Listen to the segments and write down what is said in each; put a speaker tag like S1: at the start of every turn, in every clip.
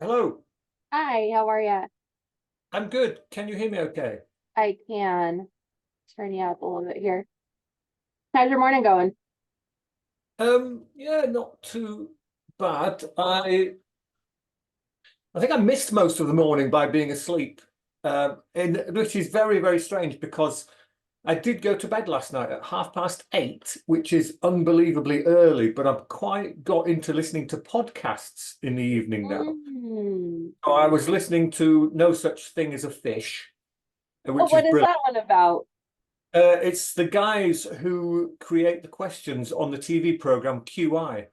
S1: Hello,
S2: Hi, how are ya?
S1: I'm good. Can you hear me okay?
S2: I can turn you up a little bit here. How's your morning going?
S1: Yeah, not too bad. I think I missed most of the morning by being asleep, which is very, very strange because I did go to bed last night at 8:30, which is unbelievably early, but I've quite got into listening to podcasts in the evening now.
S2: Mm.
S1: So I was listening to No Such Thing as a Fish,
S2: Oh,
S1: which is
S2: what is
S1: brilliant.
S2: that one about?
S1: It's the guys who create the questions on the TV program QI.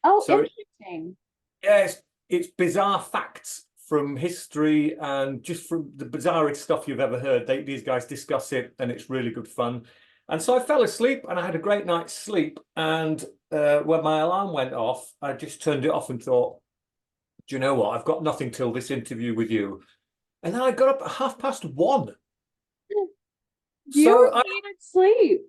S2: Oh,
S1: So
S2: interesting.
S1: yeah, it's bizarre facts from history and just from the bizarrest stuff you've ever heard. These guys discuss it, and it's really good fun. And so I fell asleep, and I had a great night's sleep. And when my alarm went off, I just turned it off and thought, do you know what? I've got nothing till this interview with you. And then I got up at 1:30.
S2: You
S1: So
S2: needed sleep.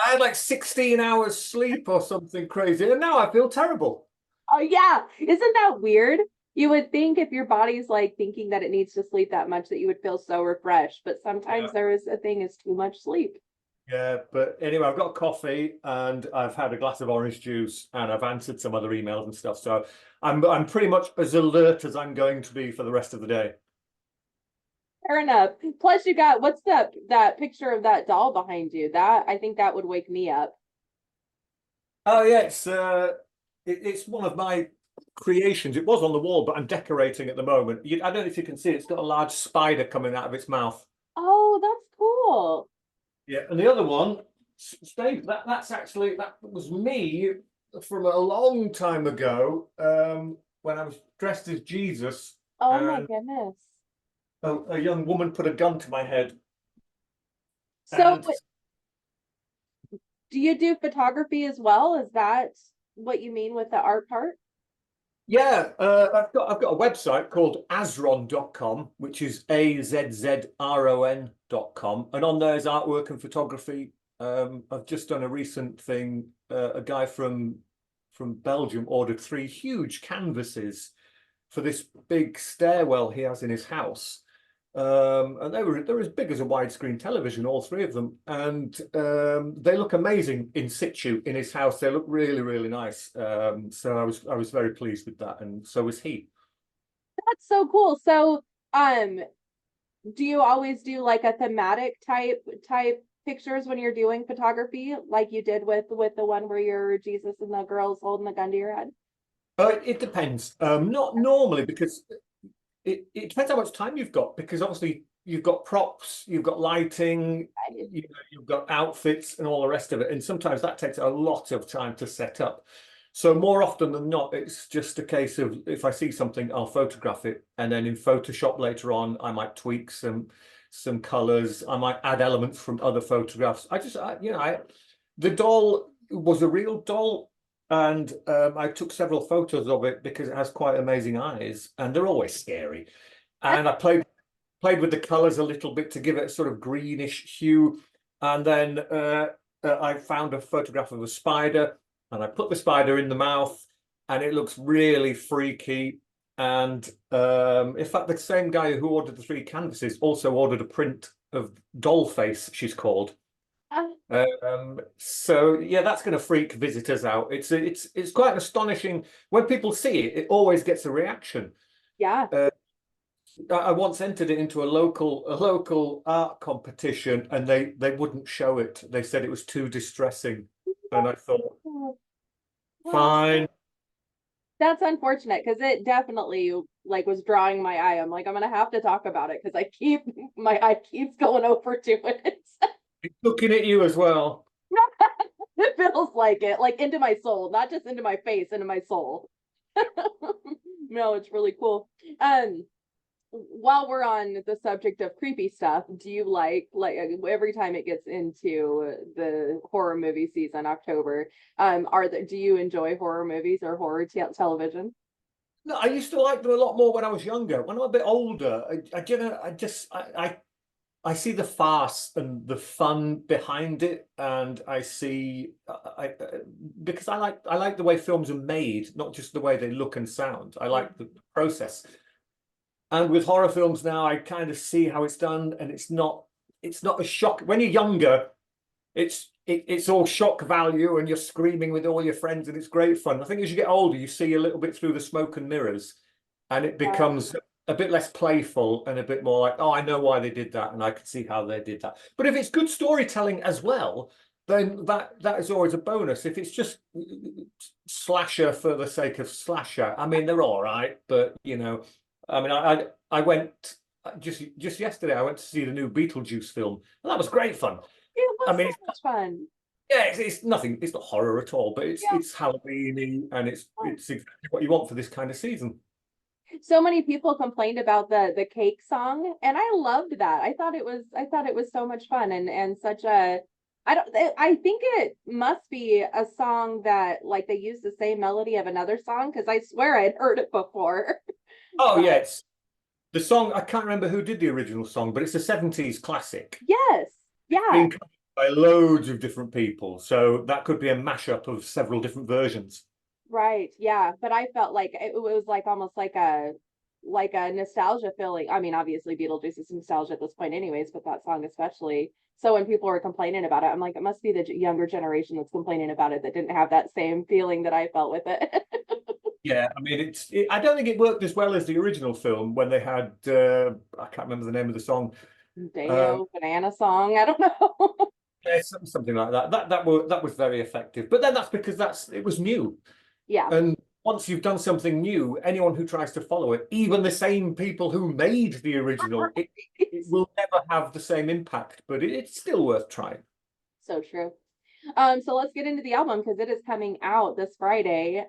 S1: I had like 16 hours sleep or something crazy, and now I feel terrible.
S2: Oh, yeah. Isn't that weird? You would think if your body's like thinking that it needs to sleep that much that you would feel so refreshed, but
S1: Yeah.
S2: sometimes there is a thing as too much sleep.
S1: Yeah, but anyway, I've got coffee and I've had a glass of orange juice and I've answered some other emails and stuff. So I'm pretty much as alert as I'm going to be for the rest of the day.
S2: Fair enough. Plus, you got what's that picture of that doll behind you? That I think that would wake me up.
S1: Oh yeah, it's one of my creations. It was on the wall, but I'm decorating at the moment. I don't know if you can see it. It's got a large spider coming out of its mouth.
S2: Oh, that's cool.
S1: Yeah, and the other one, Steve, that was me from a long time ago, when I was dressed as Jesus,
S2: Oh my
S1: and
S2: goodness.
S1: a young woman put a gun to my head.
S2: So,
S1: And
S2: do you do photography as well? Is that what you mean with the art part?
S1: yeah, I've got a website called azron.com, which is AZZRON.com, and on there is artwork and photography. I've just done a recent thing. A guy from Belgium ordered three huge canvases for this big stairwell he has in his house. And they're as big as a widescreen television, all three of them, and they look amazing in situ in his house. They look really, really nice. So I was very pleased with that, and so was he.
S2: That's so cool. So, um, do you always do like a thematic type pictures when you're doing photography, like you did with the one where you're Jesus and the girls holding the gun to your head?
S1: It depends. Not normally because it depends how much time you've got. Because obviously you've got props, you've got lighting, you've got outfits, and all the rest of it. And sometimes that takes a lot of time to set up. So more often than not, it's just a case of if I see something, I'll photograph it, and then in Photoshop later on, I might tweak some colors. I might add elements from other photographs. The doll was a real doll, and I took several photos of it because it has quite amazing eyes, and they're always scary. And I played with the colors a little bit to give it a sort of greenish hue, and then I found a photograph of a spider, and I put the spider in the mouth, and it looks really freaky. And in fact, the same guy who ordered the three canvases also ordered a print of Dollface, she's called. So yeah, that's going to freak visitors out. It's quite astonishing when people see it. It always gets a reaction.
S2: Yeah.
S1: Uh, I once entered it into a local art competition, and they wouldn't show it. They said it was too distressing, and I thought, fine.
S2: That's unfortunate because it definitely like was drawing my eye. I'm like, I'm gonna have to talk about it because I keep my eye keeps going over to it.
S1: It's looking at you as well.
S2: It feels like into my soul, not just into my face, into my soul. No, it's really cool. Um, while we're on the subject of creepy stuff, do you like every time it gets into the horror movie season, October, do you enjoy horror movies or horror television?
S1: No, I used to like them a lot more when I was younger. When I'm a bit older, I just I see the farce and the fun behind it, and I see because I like the way films are made, not just the way they look and sound. I like the process. And with horror films now, I kind of see how it's done, and it's not a shock. When you're younger, it's all shock value, and you're screaming with all your friends, and it's great fun. I think as you get older, you see a little bit through the smoke and mirrors, and it becomes a bit less playful and a bit more like, oh, I know why they did that, and I can see how they did that. But if it's good storytelling as well, then that is always a bonus. If it's just slasher for the sake of slasher, I mean, they're all right, but you know, I mean, I went just yesterday. I went to see the new Beetlejuice film, and that was great fun.
S2: It
S1: I
S2: was
S1: mean,
S2: so much fun.
S1: yeah, it's nothing. It's not horror at all, but
S2: Yeah.
S1: it's Halloweeny, and it's exactly what you want for this kind of season.
S2: So many people complained about the cake song, and I loved that. I thought it was so much fun and such a I think it must be a song that like they use the same melody of another song because I swear I'd heard it before.
S1: Oh yeah,
S2: But
S1: it's the song. I can't remember who did the original song, but it's a '70s classic.
S2: yes, yeah,
S1: Being covered by loads of different people, so that could be a mashup of several different versions.
S2: right, yeah. But I felt like it was like almost like a nostalgia feeling. I mean, obviously Beetlejuice is nostalgia at this point anyways, but that song especially. So when people were complaining about it, I'm like, it must be the younger generation that's complaining about it that didn't have that same feeling that I felt with it.
S1: Yeah, I mean, I don't think it worked as well as the original film when they had I can't remember the name of the song. Um,
S2: Deo banana song. I don't know.
S1: yeah, something like that. That was very effective. But then that's because it was new.
S2: Yeah.
S1: And once you've done something new, anyone who tries to follow it, even the same people who made the original, it will never have the same impact, but it's still worth trying.
S2: So true. So let's get into the album because it is coming out this Friday.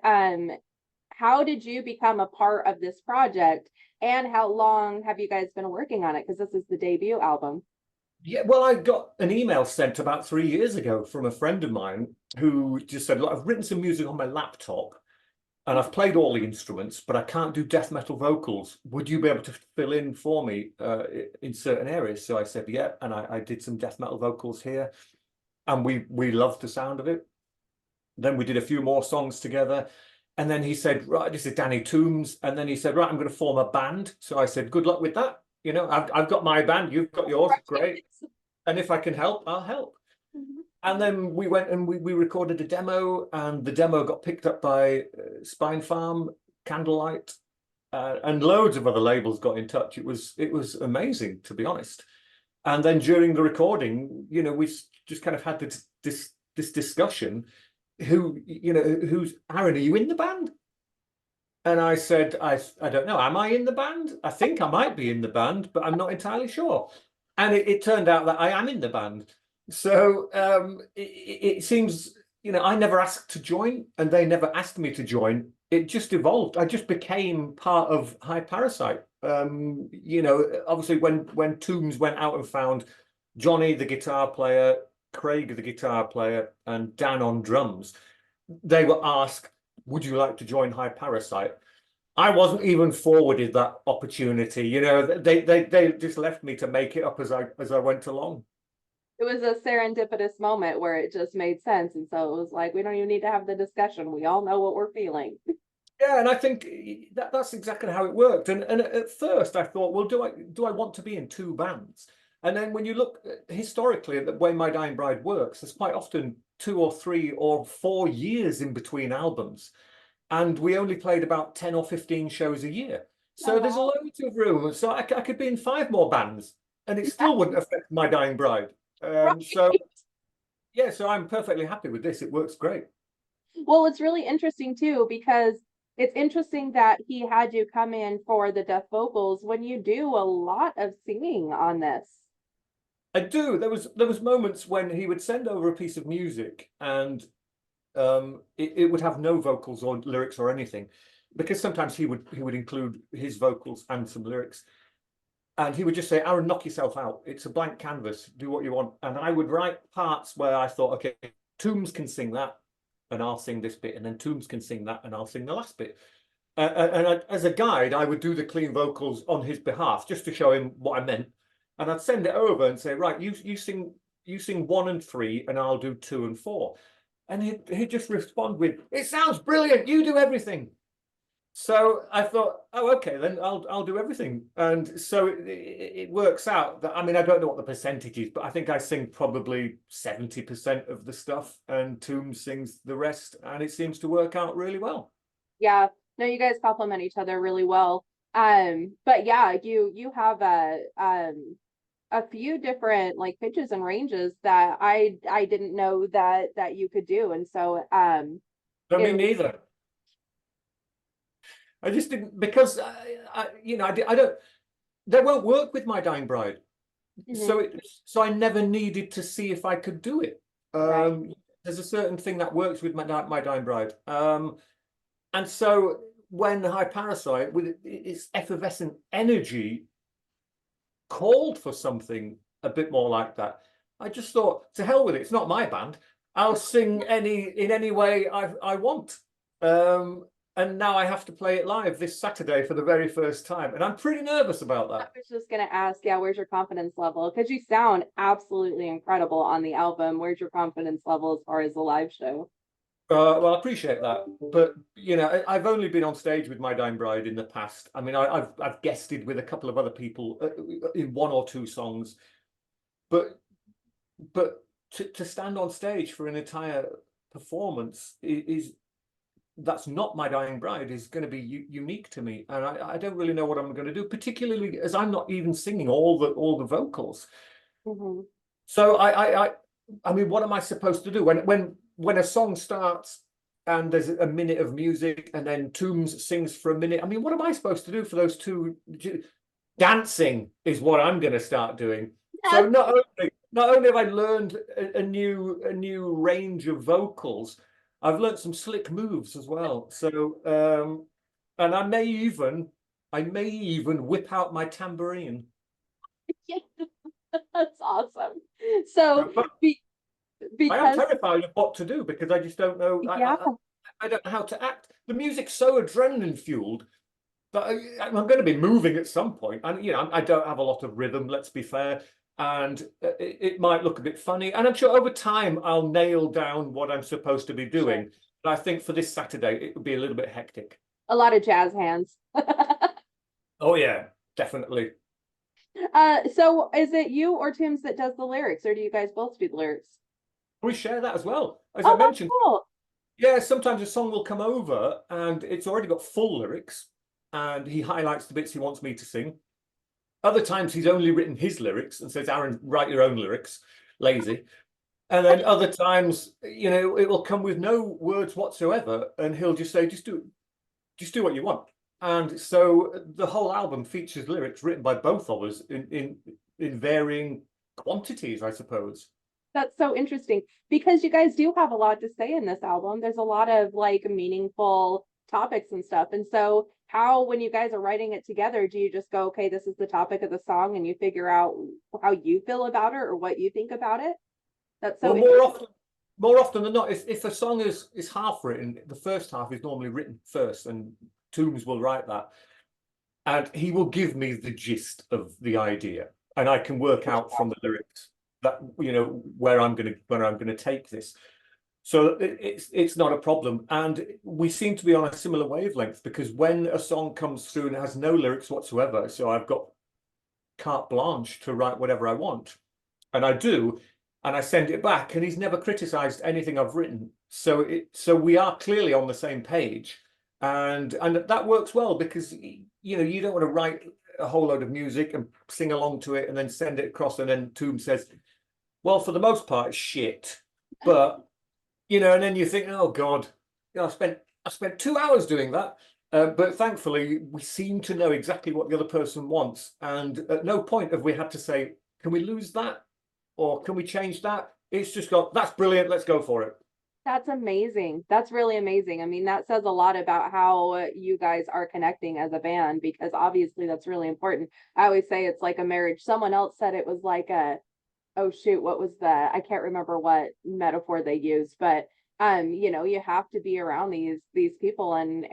S2: How did you become a part of this project and how long have you guys been working on it? Because this is the debut album.
S1: Yeah, well, I got an email sent about 3 years ago from a friend of mine who just said, look, I've written some music on my laptop and I've played all the instruments, but I can't do death metal vocals. Would you be able to fill in for me in certain areas? So I said, yeah, and I did some death metal vocals here, and we loved the sound of it. Then we did a few more songs together, and then he said, right, this is Danny Toombs, and then he said, right, I'm going to form a band. So I said, good luck with that. You know, I've got my band, you've got yours, great. And if I can help, I'll help.
S2: Mhm.
S1: And then we went and we recorded a demo, and the demo got picked up by Spine Farm, Candlelight, and loads of other labels got in touch. It was amazing, to be honest. And then during the recording, you know, we just kind of had this discussion. Who's Aaron? Are you in the band? And I said, I don't know. Am I in the band? I think I might be in the band, but I'm not entirely sure. And it turned out that I am in the band. So it seems, you know, I never asked to join, and they never asked me to join. It just evolved. I just became part of High Parasite. You know, obviously when Toombs went out and found Johnny, the guitar player, Craig, the guitar player, and Dan on drums, they were asked, would you like to join High Parasite? I wasn't even forwarded that opportunity. You know, they just left me to make it up as I went along.
S2: It was a serendipitous moment where it just made sense. And so it was like, we don't even need to have the discussion. We all know what we're feeling.
S1: Yeah, and I think that's exactly how it worked. And at first I thought, well, do I want to be in two bands? And then when you look historically at the way My Dying Bride works, there's quite often 2 or 3 or 4 years in between albums. And we only played about 10 or 15 shows a year.
S2: Oh,
S1: So there's
S2: wow.
S1: loads of room. So I could be in 5 more bands, and it
S2: Yeah,
S1: still wouldn't affect My Dying Bride. So
S2: right.
S1: yeah, so I'm perfectly happy with this. It works great.
S2: Well, it's really interesting too, because it's interesting that he had you come in for the death vocals when you do a lot of singing on this.
S1: I do. There was moments when he would send over a piece of music, and it would have no vocals or lyrics or anything, because sometimes he would include his vocals and some lyrics, and he would just say, Aaron, knock yourself out. It's a blank canvas. Do what you want. And I would write parts where I thought, okay, Toombs can sing that, and I'll sing this bit, and then Toombs can sing that, and I'll sing the last bit. As a guide, I would do the clean vocals on his behalf just to show him what I meant. and I'd send it over and say, right, you sing 1 and 3, and I'll do 2 and 4. And he'd just respond with, "It sounds brilliant. You do everything." So I thought, oh, okay, then I'll do everything. And so it works out that, I mean, I don't know what the percentage is, but I think I sing probably 70% of the stuff, and Toombs sings the rest, and it seems to work out really well.
S2: Yeah, no, you guys complement each other really well. But yeah, you have a few different like pitches and ranges that I didn't know that you could do. And so
S1: No, me
S2: it was
S1: neither. I just didn't, because I don't. They won't work with My Dying Bride,
S2: mhm,
S1: so I never needed to see if I could do it.
S2: right.
S1: There's a certain thing that works with My Dying Bride, and so when High Parasite, with its effervescent energy, called for something a bit more like that, I just thought, to hell with it. It's not my band. I'll sing in any way I want. And now I have to play it live this Saturday for the very first time, and I'm pretty nervous about
S2: I
S1: that.
S2: was just gonna ask, yeah, where's your confidence level? Because you sound absolutely incredible on the album. Where's your confidence level as far as the live show?
S1: Well, I appreciate that, but I've only been on stage with My Dying Bride in the past. I mean, I've guested with a couple of other people in 1 or 2 songs, but to stand on stage for an entire performance is that's not My Dying Bride, is going to be unique to me, and I don't really know what I'm going to do, particularly as I'm not even singing all the vocals.
S2: Mhm.
S1: So I mean, what am I supposed to do when a song starts and there's a minute of music and then Toombs sings for a minute? I mean, what am I supposed to do for those two? Dancing is what I'm going to start doing. So
S2: Yes.
S1: not only have I learned a new range of vocals, I've learned some slick moves as well. So and I may even whip out my tambourine.
S2: That's awesome. So
S1: But
S2: be,
S1: I am
S2: because
S1: terrified of what to do because I just don't know.
S2: yeah,
S1: I don't know how to act. The music's so adrenaline fueled that I'm going to be moving at some point, and I don't have a lot of rhythm. Let's be fair, and it might look a bit funny. And I'm sure over time I'll nail down what I'm supposed to be
S2: sure.
S1: doing. But I think for this Saturday it would be a little bit hectic.
S2: A lot of jazz hands.
S1: Oh yeah, definitely.
S2: So is it you or Tim's that does the lyrics, or do you guys both do the lyrics?
S1: We share that as well. As I
S2: Oh, that's
S1: mentioned,
S2: cool.
S1: yeah, sometimes a song will come over and it's already got full lyrics, and he highlights the bits he wants me to sing. Other times he's only written his lyrics and says, Aaron, write your own lyrics. Lazy. And then other times, it will come with no words whatsoever, and he'll just say, just do what you want. And so the whole album features lyrics written by both of us in varying quantities, I suppose.
S2: That's so interesting because you guys do have a lot to say in this album. There's a lot of like meaningful topics and stuff. And so, how, when you guys are writing it together, do you just go, okay, this is the topic of the song, and you figure out how you feel about it or what you think about it? That's so
S1: Well,
S2: interesting.
S1: more often than not, if a song is half written, the first half is normally written first, and Toombs will write that, and he will give me the gist of the idea, and I can work out from the lyrics that where I'm going to take this. So it's not a problem, and we seem to be on a similar wavelength, because when a song comes through and it has no lyrics whatsoever, so I've got carte blanche to write whatever I want, and I do, and I send it back, and he's never criticized anything I've written. So we are clearly on the same page, and that works well, because you don't want to write a whole load of music and sing along to it and then send it across, and then Tomb says, well, for the most part it's shit, but and then you think, oh God, I spent 2 hours doing that. But thankfully, we seem to know exactly what the other person wants, and at no point have we had to say, "Can we lose that?" or "Can we change that?" It's just got, "That's brilliant. Let's go for it."
S2: That's amazing. That's really amazing. I mean, that says a lot about how you guys are connecting as a band, because obviously that's really important. I always say it's like a marriage. Someone else said it was like a, oh shoot, what was the, I can't remember what metaphor they used, but you have to be around these people and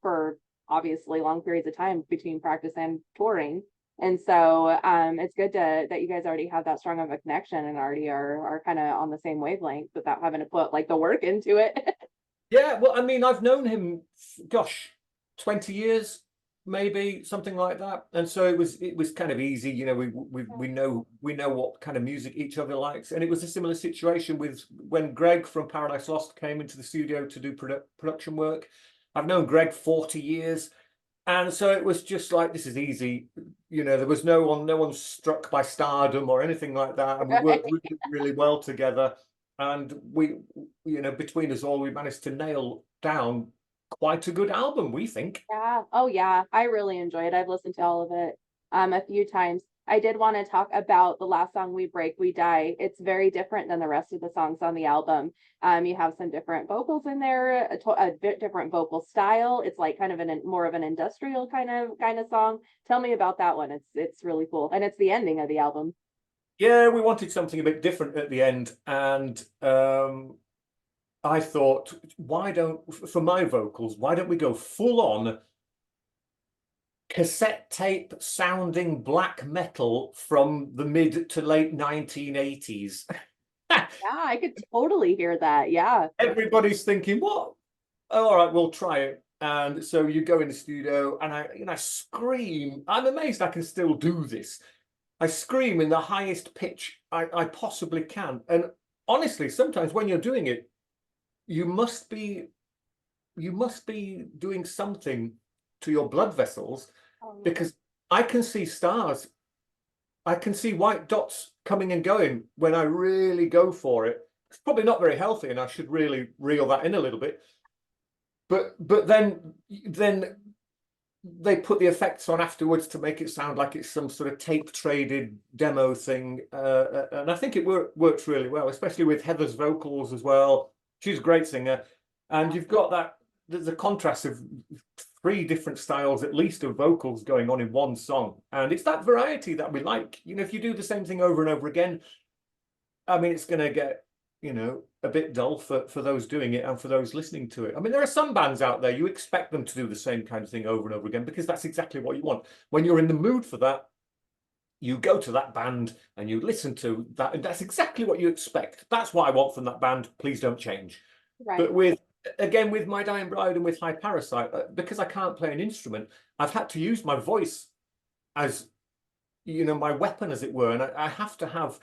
S2: for obviously long periods of time between practice and touring. And so it's good that you guys already have that strong of a connection and already are kind of on the same wavelength without having to put like the work into it.
S1: Yeah, well, I mean, I've known him, gosh, 20 years, maybe something like that. And so it was kind of easy, you know, we know what kind of music each other likes. And it was a similar situation with when Greg from Paradise Lost came into the studio to do production work. I've known Greg 40 years. And so it was just like, this is easy. You know, there was no one struck by stardom or anything like that. And we
S2: Right.
S1: worked really, really well together. And we, you know, between us all, we managed to nail down quite a good album, we think.
S2: Yeah. Oh yeah. I really enjoy it. I've listened to all of it a few times. I did want to talk about the last song, We Break, We Die. It's very different than the rest of the songs on the album. You have some different vocals in there, a bit different vocal style. It's like kind of more of an industrial kind of song. Tell me about that one. It's really cool. And it's the ending of the album.
S1: Yeah, we wanted something a bit different at the end. And I thought, for my vocals, why don't we go full on cassette tape sounding black metal from the mid to late 1980s?
S2: Yeah, I could totally hear that. Yeah.
S1: Everybody's thinking, what? Oh, all right, we'll try it. And so you go in the studio and I scream. I'm amazed I can still do this. I scream in the highest pitch I possibly can. And honestly, sometimes when you're doing it, you must be doing something to your blood vessels,
S2: Oh,
S1: because I can see stars. I can see white dots coming and going when I really go for it. It's probably not very healthy, and I should really reel that in a little bit. But then they put the effects on afterwards to make it sound like it's some sort of tape traded demo thing, and I think it works really well, especially with Heather's vocals as well. She's a great singer, and
S2: yeah.
S1: you've got that the contrast of three different styles at least of vocals going on in one song, and it's that variety that we like. You know, if you do the same thing over and over again, I mean, it's going to get, you know, a bit dull for those doing it and for those listening to it. I mean, there are some bands out there, you expect them to do the same kind of thing over and over again because that's exactly what you want. When you're in the mood for that, you go to that band and you listen to that, and that's exactly what you expect. That's what I want from that band. Please don't change.
S2: Right.
S1: But with My Dying Bride and with High Parasite, because I can't play an instrument, I've had to use my voice as, you know, my weapon, as it were, and I have to have,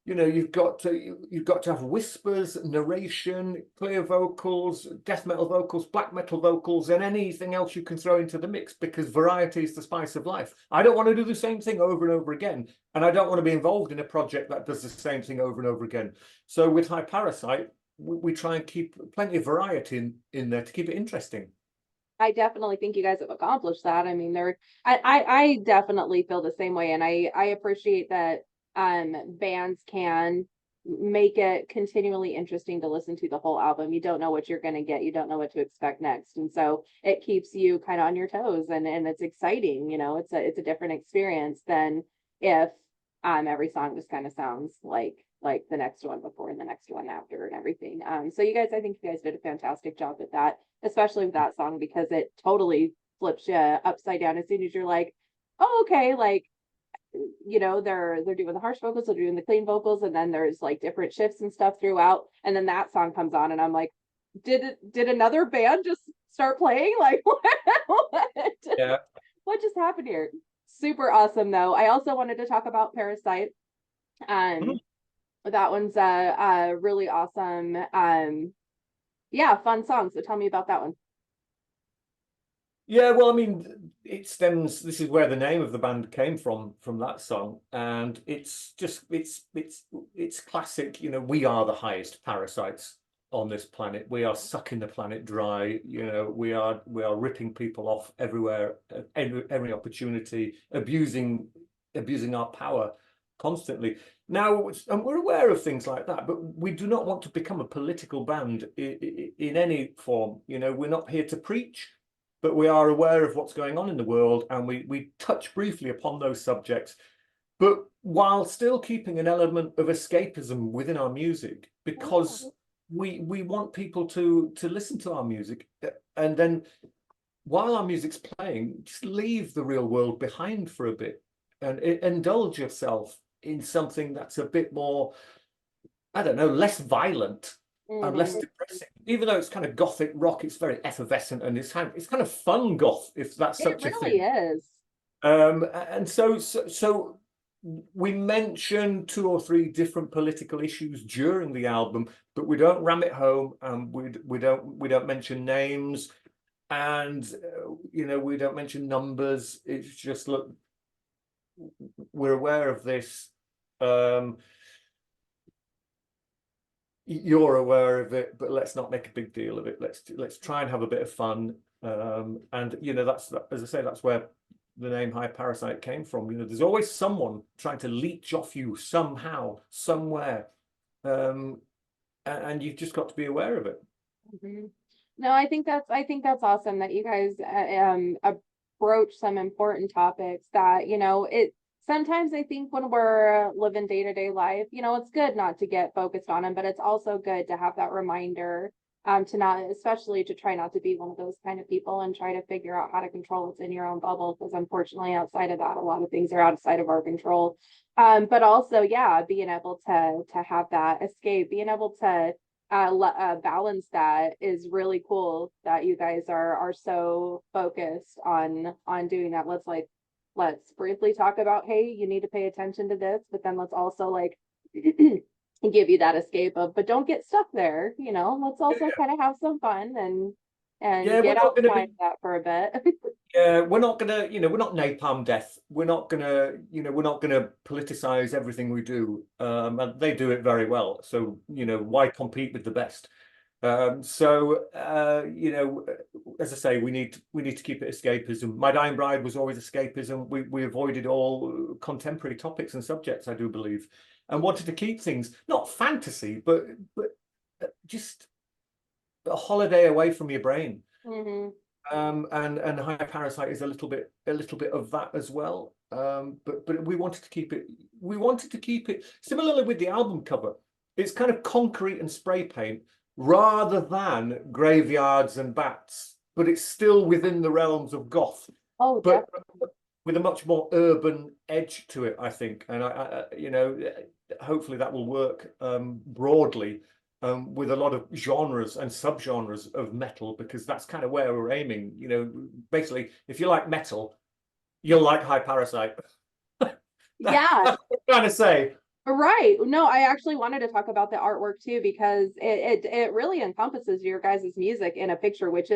S1: you know, you've got to have whispers, narration, clear vocals, death metal vocals, black metal vocals, and anything else you can throw into the mix, because variety is the spice of life. I don't want to do the same thing over and over again, and I don't want to be involved in a project that does the same thing over and over again. So with High Parasite, we try and keep plenty of variety in there to keep it interesting.
S2: I definitely think you guys have accomplished that. I mean, I definitely feel the same way, and I appreciate that bands can make it continually interesting to listen to the whole album. You don't know what you're going to get. You don't know what to expect next. And so it keeps you kind of on your toes, and it's exciting, you know. It's a different experience than if every song just kind of sounds like the next one before and the next one after and everything. So you guys, I think you guys did a fantastic job with that, especially with that song, because it totally flips you upside down as soon as you're like, oh, okay, like, you know, they're doing the harsh vocals, they're doing the clean vocals, and then there's like different shifts and stuff throughout, and then that song comes on and I'm like, did another band just start playing? Like
S1: Yeah.
S2: what just happened here? Super awesome though. I also wanted to talk about Parasite. um that one's a really awesome, yeah, fun song. So tell me about that one.
S1: Yeah, well, I mean, it stems. This is where the name of the band came from that song, and it's just it's classic. You know, we are the highest parasites on this planet. We are sucking the planet dry. You know, we are ripping people off everywhere, every opportunity, abusing our power constantly. Now, and we're aware of things like that, but we do not want to become a political band in any form. You know, we're not here to preach, but we are aware of what's going on in the world, and we touch briefly upon those subjects, but while still keeping an element of escapism within our music, because
S2: Oh,
S1: we want people to listen to our music, and then while our music's playing, just leave the real world behind for a bit. and indulge yourself in something that's a bit more, I don't know, less violent and less
S2: Mhm.
S1: depressing. Even though it's kind of gothic rock, it's very effervescent and it's kind of fun goth, if that's
S2: It
S1: such a
S2: really
S1: thing.
S2: is.
S1: And so we mention 2 or 3 different political issues during the album, but we don't ram it home, and we don't mention names, and we don't mention numbers. It's just, look, we're aware of this. You're aware of it, but let's not make a big deal of it. Let's try and have a bit of fun. And that's, as I say, that's where the name High Parasite came from. There's always someone trying to leech off you somehow, somewhere, and you've just got to be aware of it.
S2: Mhm. No, I think that's awesome that you guys approach some important topics that, it sometimes I think when we're living day-to-day life, it's good not to get focused on them, but it's also good to have that reminder to not, especially to try not to be one of those kind of people and try to figure out how to control what's in your own bubble, because unfortunately outside of that a lot of things are outside of our control. But also, yeah, being able to have that escape, being able to balance that is really cool that you guys are so focused on doing that. Let's briefly talk about, hey, you need to pay attention to this, but then let's also like give you that escape of, but don't get stuck there, let's also
S1: Yeah,
S2: kind of have some fun and
S1: yeah, we're
S2: get
S1: not going to
S2: outside
S1: be.
S2: that for a bit.
S1: We're not gonna, we're not napalm death. We're not gonna politicize everything we do. And they do it very well. So, why compete with the best? As I say, we need to keep it escapism. My Dying Bride was always escapism. We avoided all contemporary topics and subjects, I do believe, and wanted to keep things not fantasy, but just a holiday away from your brain.
S2: Hmm.
S1: And High Parasite is a little bit of that as well. But we wanted to keep it. We wanted to keep it similarly with the album cover. It's kind of concrete and spray paint rather than graveyards and bats, but it's still within the realms of goth,
S2: Oh,
S1: but
S2: definitely.
S1: with a much more urban edge to it, I think. And hopefully that will work broadly, with a lot of genres and subgenres of metal, because that's kind of where we're aiming. Basically, if you like metal, you'll like High Parasite. That's
S2: Yeah.
S1: what I'm trying to say.
S2: Right. No, I actually wanted to talk about the artwork too, because it really encompasses your guys' music in a picture, which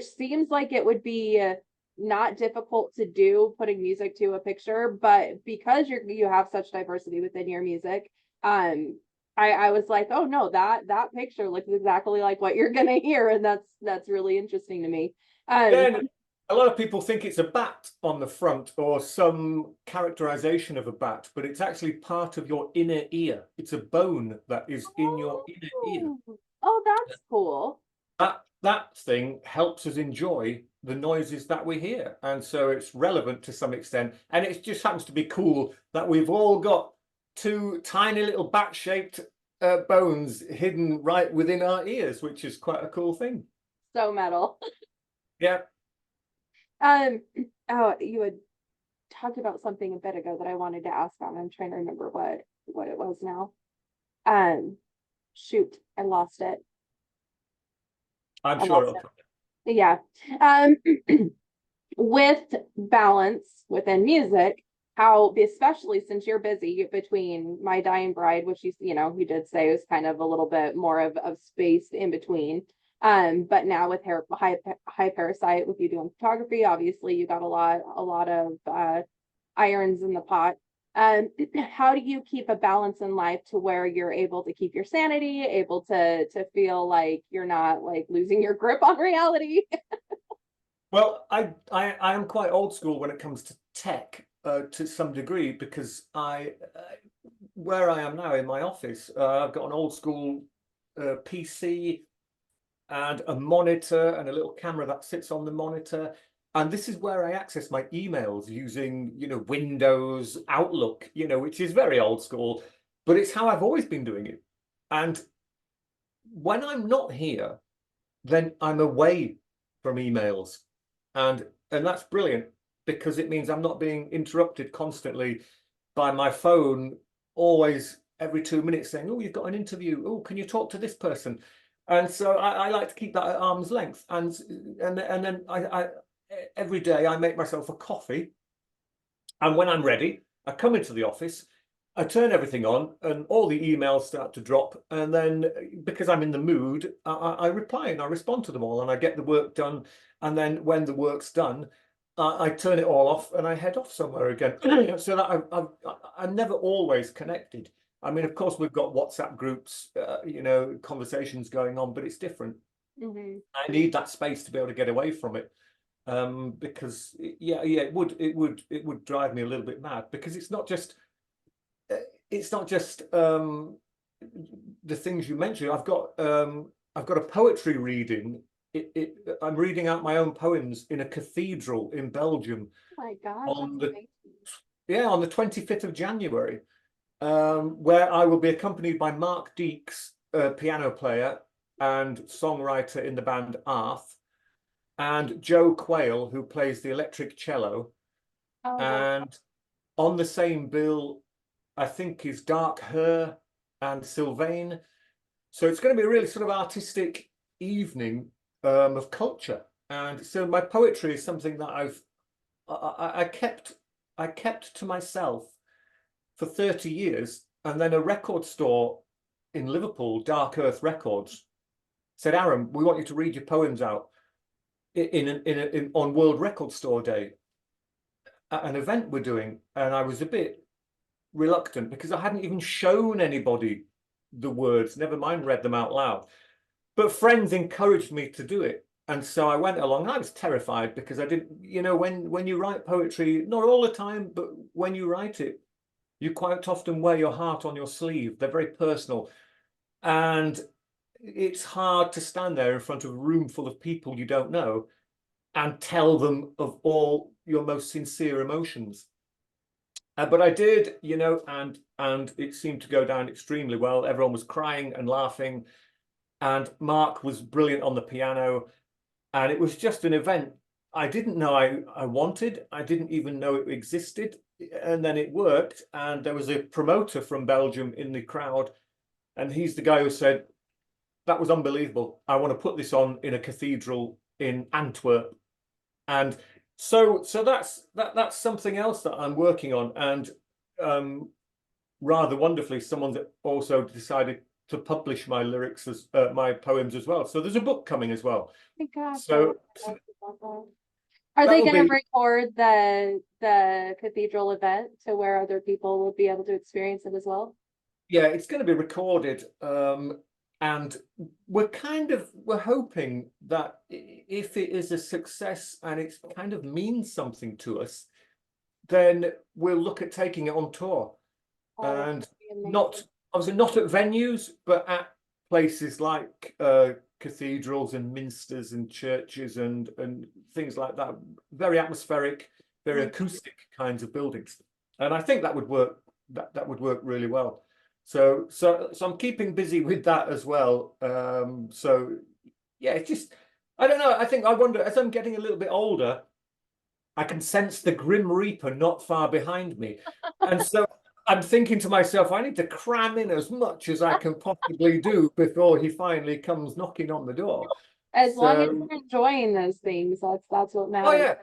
S2: seems like it would be not difficult to do, putting music to a picture, but because you have such diversity within your music, I was like, oh no, that picture looks exactly like what you're gonna hear, and that's really interesting to me. Um,
S1: Then a lot of people think it's a bat on the front or some characterization of a bat, but it's actually part of your inner ear. It's a bone that is in your inner ear.
S2: oh, oh, that's cool.
S1: That thing helps us enjoy the noises that we hear, and so it's relevant to some extent. And it just happens to be cool that we've all got 2 tiny little bat-shaped bones hidden right within our ears, which is quite a cool thing.
S2: So metal.
S1: Yeah.
S2: Um, oh, you had talked about something a bit ago that I wanted to ask on. I'm trying to remember what it was now. Um, shoot, I lost it.
S1: I'm
S2: I
S1: sure
S2: lost
S1: it'll come.
S2: it. Yeah. Um, with balance within music, how, especially since you're busy between My Dying Bride, which you did say was kind of a little bit more of space in between. But now with high Parasite, with you doing photography, obviously you got a lot of irons in the pot. How do you keep a balance in life to where you're able to keep your sanity, able to feel like you're not like losing your grip on reality?
S1: Well, I am quite old school when it comes to tech, to some degree, because where I am now in my office, I've got an old school PC and a monitor and a little camera that sits on the monitor. And this is where I access my emails using, Windows Outlook, which is very old school, but it's how I've always been doing it. And when I'm not here, then I'm away from emails, and that's brilliant. because it means I'm not being interrupted constantly by my phone, always every 2 minutes saying, oh, you've got an interview. Oh, can you talk to this person? And so I like to keep that at arm's length. And then I every day I make myself a coffee. And when I'm ready, I come into the office, I turn everything on, and all the emails start to drop. And then, because I'm in the mood, I reply and I respond to them all, and I get the work done. And then, when the work's done, I turn it all off and I head off somewhere again. So that I'm never always connected. I mean, of course, we've got WhatsApp groups, conversations going on, but it's different.
S2: Mm-hmm.
S1: I need that space to be able to get away from it. Because it would drive me a little bit mad, because it's not just the things you mentioned. I've got a poetry reading. I'm reading out my own poems in a cathedral in Belgium
S2: Oh my gosh,
S1: on
S2: that's
S1: the
S2: amazing.
S1: on the 25th of January, where I will be accompanied by Mark Deeks, a piano player and songwriter in the band Arth, and Joe Quayle, who plays the electric cello.
S2: Oh wow.
S1: And on the same bill, I think, is Dark Her and Sylvain. So it's going to be a really sort of artistic evening of culture. And so my poetry is something that I kept to myself for 30 years. And then a record store in Liverpool, Dark Earth Records, said, Aaron, we want you to read your poems out on World Record Store Day at an event we're doing. And I was a bit reluctant because I hadn't even shown anybody the words, never mind read them out loud. But friends encouraged me to do it. And so I went along. I was terrified because I didn't, when you write poetry, not all the time, but when you write it, you quite often wear your heart on your sleeve. They're very personal. And it's hard to stand there in front of a room full of people you don't know and tell them of all your most sincere emotions. But I did, and it seemed to go down extremely well. Everyone was crying and laughing, and Mark was brilliant on the piano, and it was just an event I didn't know I wanted. I didn't even know it existed, and then it worked. And there was a promoter from Belgium in the crowd, and he's the guy who said, that was unbelievable. I want to put this on in a cathedral in Antwerp. And so that's something else that I'm working on. And rather wonderfully, someone that also decided to publish my lyrics as my poems as well. So there's a book coming as well.
S2: Oh my gosh,
S1: So
S2: are they
S1: that'll
S2: going to
S1: be,
S2: record the cathedral event to where other people will be able to experience it as well?
S1: yeah, it's going to be recorded. And we're hoping that if it is a success and it kind of means something to us, then we'll look at taking it on tour.
S2: Oh,
S1: And
S2: that'd be amazing.
S1: not obviously not at venues, but at places like cathedrals and minsters and churches and things like that. Very atmospheric, very acoustic kinds of buildings. And I think that would work. That would work really well. So I'm keeping busy with that as well. So yeah, it's just, I don't know. I wonder, as I'm getting a little bit older, I can sense the Grim Reaper not far behind me. And so I'm thinking to myself, I need to cram in as much as I can possibly do before he finally comes knocking on the door.
S2: As long as
S1: So,
S2: you're enjoying those things, that's what
S1: oh
S2: matters.
S1: yeah,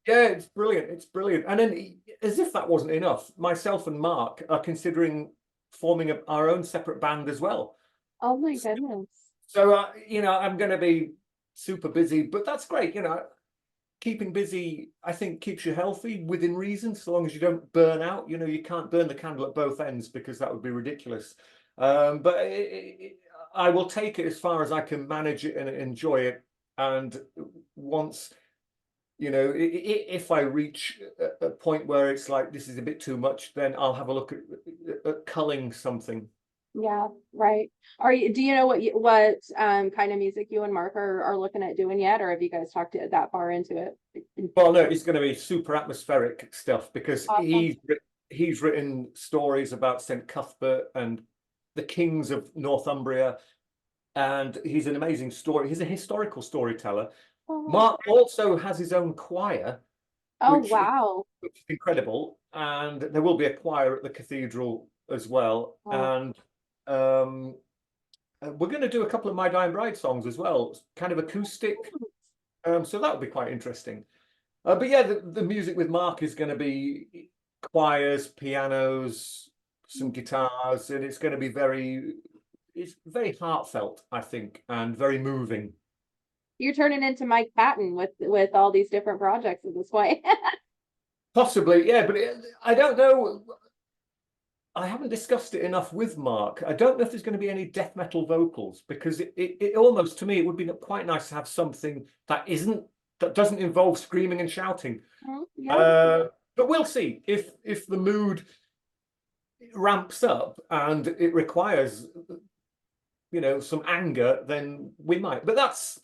S1: yeah, it's brilliant. It's brilliant. And then, as if that wasn't enough, myself and Mark are considering forming our own separate band as well.
S2: Oh my goodness.
S1: So, I'm going to be super busy, but that's great. Keeping busy, I think, keeps you healthy within reason, so long as you don't burn out. You can't burn the candle at both ends, because that would be ridiculous. But I will take it as far as I can manage it and enjoy it. And once, if I reach a point where it's like, this is a bit too much, then I'll have a look at culling something.
S2: Yeah, right. Do you know what kind of music you and Mark are looking at doing yet, or have you guys talked that far into it?
S1: Well, no, it's going to be super atmospheric stuff, because
S2: Awesome.
S1: he's written stories about St. Cuthbert and the kings of Northumbria, and he's an amazing story. He's a historical storyteller.
S2: Oh,
S1: Mark also has his own choir,
S2: Oh,
S1: which
S2: wow.
S1: is incredible. And there will be a choir at the cathedral as well.
S2: Oh,
S1: And we're going to do a couple of My Dying Bride songs as well, kind of acoustic. So that would be quite interesting. But yeah, the music with Mark is going to be choirs, pianos, some guitars, and it's going to be it's very heartfelt, I think, and very moving.
S2: you're turning into Mike Patton with all these different projects at this point.
S1: Possibly, yeah, but I don't know. I haven't discussed it enough with Mark. I don't know if there's going to be any death metal vocals because it almost, to me, it would be quite nice to have something that doesn't involve screaming and shouting.
S2: Yeah.
S1: But we'll see if the mood ramps up and it requires, some anger, then we might. But that's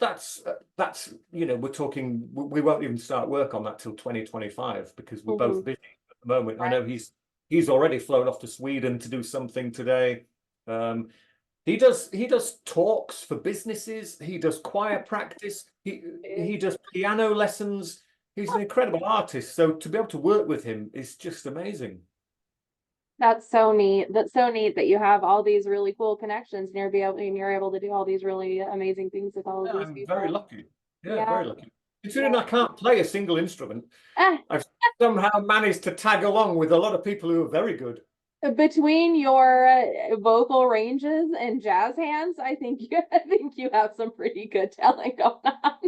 S1: we're talking. We won't even start work on that till 2025 because we're both busy at the moment. I know he's already flown off to Sweden to do something today. He does talks for businesses. He does choir practice. He does piano lessons. He's an incredible artist. So to be able to work with him is just amazing.
S2: That's so neat. That's so neat that you have all these really cool connections and you're able to do all these really amazing things with all of
S1: Yeah,
S2: these
S1: I'm very
S2: people.
S1: lucky. Yeah,
S2: Yeah.
S1: very lucky. Considering I can't play a single instrument,
S2: Ah,
S1: I've somehow managed to tag along with a lot of people who are very good.
S2: between your vocal ranges and jazz hands, I think you have some pretty good talent going on.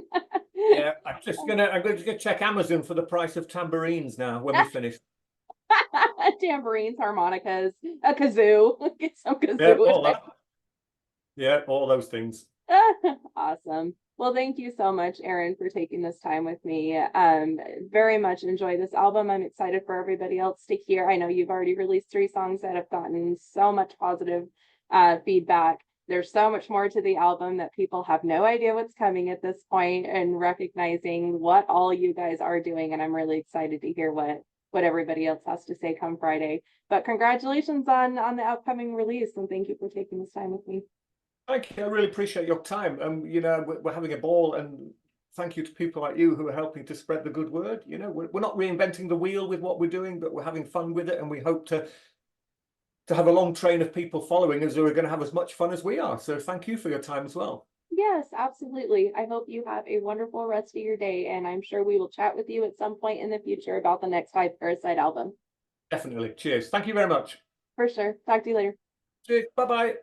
S1: Yeah, I'm just gonna check Amazon for the price of tambourines now when we finish.
S2: Tambourines, harmonicas, a kazoo. Get some
S1: Yeah,
S2: kazoo in
S1: all that. Yeah, all those things.
S2: there. Awesome. Well, thank you so much, Aaron, for taking this time with me. Very much enjoy this album. I'm excited for everybody else to hear. I know you've already released 3 songs that have gotten so much positive feedback. There's so much more to the album that people have no idea what's coming at this point, and recognizing what all you guys are doing. And I'm really excited to hear what everybody else has to say come Friday. But congratulations on the upcoming release, and thank you for taking this time with me.
S1: Thank you. I really appreciate your time. We're having a ball, and thank you to people like you who are helping to spread the good word. We're not reinventing the wheel with what we're doing, but we're having fun with it, and we hope to have a long train of people following us who are going to have as much fun as we are. So thank you for your time as well.
S2: Yes, absolutely. I hope you have a wonderful rest of your day, and I'm sure we will chat with you at some point in the future about the next Parasite album.
S1: Definitely. Cheers. Thank you very much.
S2: For sure. Talk to you later.
S1: Cheers. Bye bye.